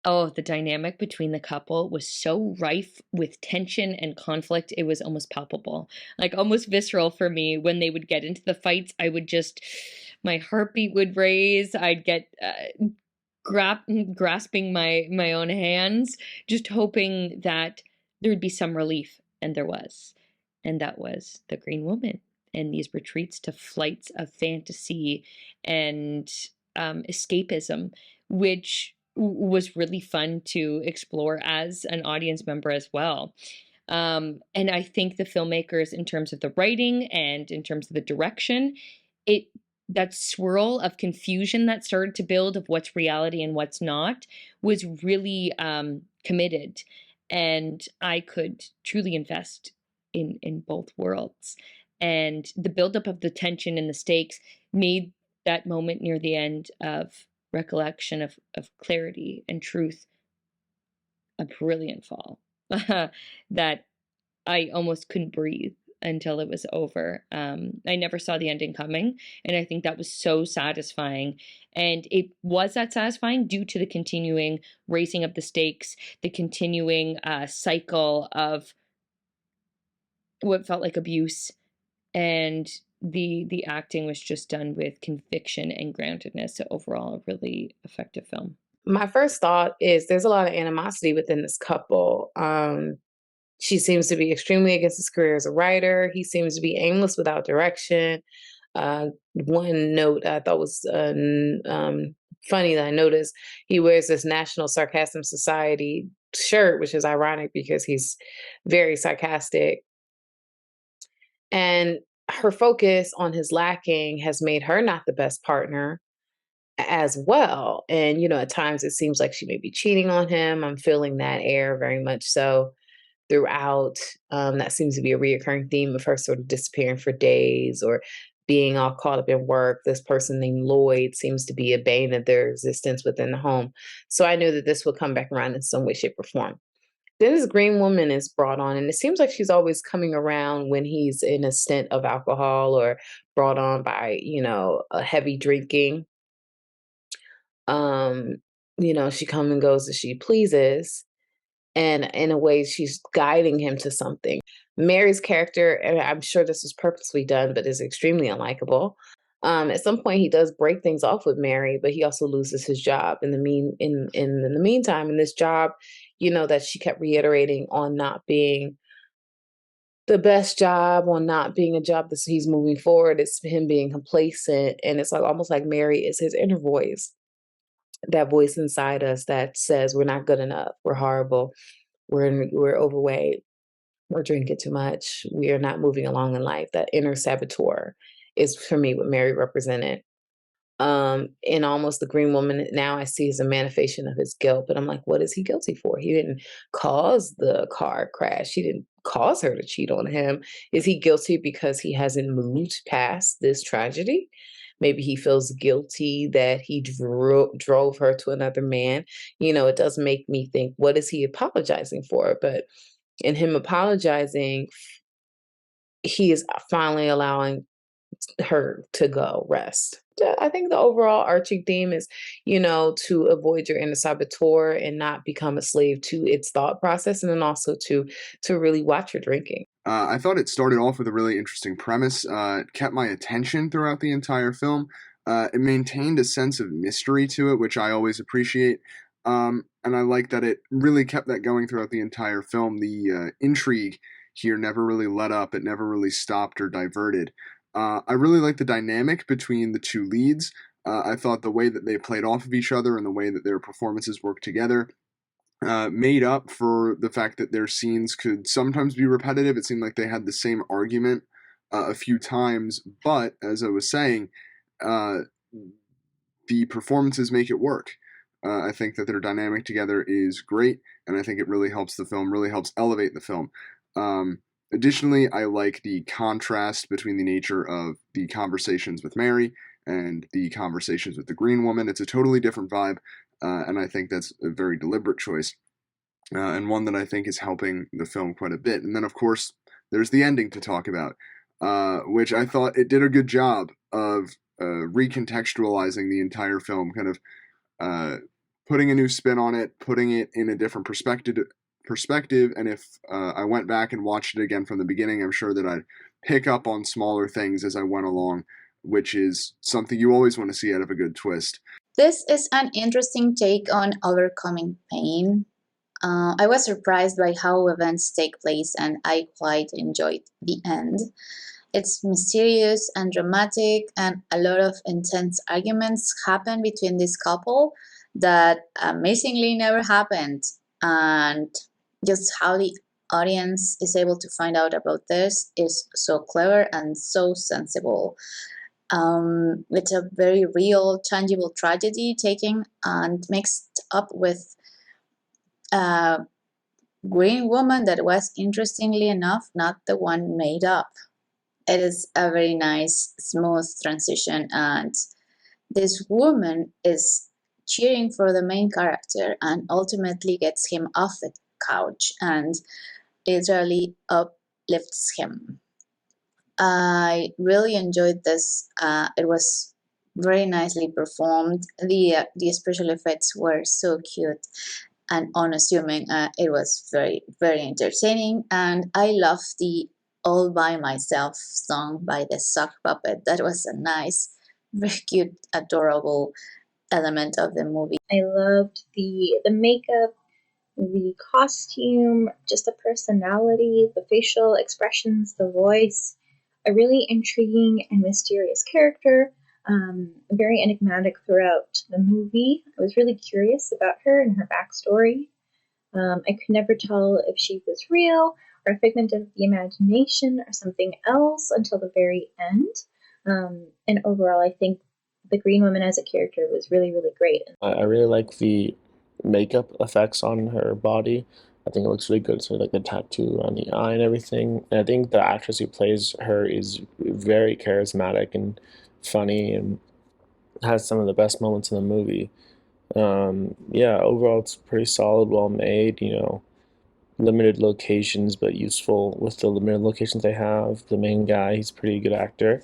Oh, the dynamic between the couple was so rife with tension and conflict, it was almost palpable, like, almost visceral for me when they would get into the fights, I would just my heartbeat would raise, I'd get, grasping my own hands, just hoping that there would be some relief, and there was. And that was The Green Woman, and these retreats to flights of fantasy and, escapism, which was really fun to explore as an audience member as well. And I think the filmmakers, in terms of the writing and in terms of the direction, it that swirl of confusion that started to build of what's reality and what's not was really committed, and I could truly invest in both worlds. And the buildup of the tension and the stakes made that moment near the end of recollection of clarity and truth a brilliant fall that I almost couldn't breathe until it was over. I never saw the ending coming, and I think that was so satisfying. And it was that satisfying due to the continuing raising of the stakes, the continuing cycle of what felt like abuse, and the acting was just done with conviction and groundedness. So overall, a really effective film. My first thought is there's a lot of animosity within this couple. She seems to be extremely against his career as a writer. He seems to be aimless without direction. One note I thought was funny that I noticed he wears this National Sarcasm Society shirt, which is ironic because he's very sarcastic. And her focus on his lacking has made her not the best partner as well. And, at times it seems like she may be cheating on him. I'm feeling that air very much so throughout. That seems to be a reoccurring theme of her sort of disappearing for days or being all caught up in work. This person named Lloyd seems to be a bane of their existence within the home. So I knew that this would come back around in some way, shape, or form. Then this green woman is brought on, and it seems like she's always coming around when he's in a stint of alcohol or brought on by, a heavy drinking. Um, she comes and goes as she pleases. And in a way, she's guiding him to something. Mary's character, and I'm sure this was purposely done, but is extremely unlikable. At some point, he does break things off with Mary, but he also loses his job in the meantime. In this job, that she kept reiterating on not being the best job, on not being a job that he's moving forward. It's him being complacent, and it's like almost like Mary is his inner voice, that voice inside us that says we're not good enough, we're horrible, we're overweight, we're drinking too much, we are not moving along in life. That inner saboteur is for me what Mary represented. In almost the green woman now I see as a manifestation of his guilt, but I'm like, what is he guilty for? He didn't cause the car crash. He didn't cause her to cheat on him. Is he guilty because he hasn't moved past this tragedy? Maybe he feels guilty that he drove her to another man. It does make me think, what is he apologizing for? But in him apologizing, he is finally allowing her to go rest. I think the overall arching theme is, to avoid your inner saboteur and not become a slave to its thought process, and then also to really watch your drinking. I thought it started off with a really interesting premise. It kept my attention throughout the entire film. It maintained a sense of mystery to it, which I always appreciate. And I like that it really kept that going throughout the entire film. The intrigue here never really let up. It never really stopped or diverted. I really like the dynamic between the two leads. I thought the way that they played off of each other and the way that their performances worked together made up for the fact that their scenes could sometimes be repetitive. It seemed like they had the same argument a few times, but as I was saying, uh, the performances make it work. I think that their dynamic together is great, and I think it really helps the film, really helps elevate the film. Additionally, I like the contrast between the nature of the conversations with Mary and the conversations with the Green Woman. It's a totally different vibe, and I think that's a very deliberate choice, and one that I think is helping the film quite a bit. And then, of course, there's the ending to talk about, which I thought it did a good job of recontextualizing the entire film, kind of uh, putting a new spin on it, putting it in a different perspective. And if I went back and watched it again from the beginning, I'm sure that I'd pick up on smaller things as I went along, which is something you always want to see out of a good twist. This is an interesting take on overcoming pain. I was surprised by how events take place, and I quite enjoyed the end. It's mysterious and dramatic, and a lot of intense arguments happen between this couple that amazingly never happened. And just how the audience is able to find out about this is so clever and so sensible. It's a very real, tangible tragedy taken and mixed up with a green woman that was, interestingly enough, not the one made up. It is a very nice, smooth transition, and this woman is cheering for the main character and ultimately gets him off the couch and literally uplifts him. I really enjoyed this. It was very nicely performed. The special effects were so cute and unassuming. It was very, very entertaining, and I love the "All by Myself" song by the sock puppet. That was a nice, very cute, adorable element of the movie. I loved the makeup, the costume, just the personality, the facial expressions, the voice. A really intriguing and mysterious character, very enigmatic throughout the movie. I was really curious about her and her backstory. I could never tell if she was real or a figment of the imagination or something else until the very end. And overall, I think the Green Woman as a character was really, really great. I really like the makeup effects on her body. I think it looks really good. So like the tattoo on the eye and everything. And I think the actress who plays her is very charismatic and funny and has some of the best moments in the movie. Yeah, overall it's pretty solid, well made, limited locations but useful with the limited locations they have. The main guy, he's a pretty good actor.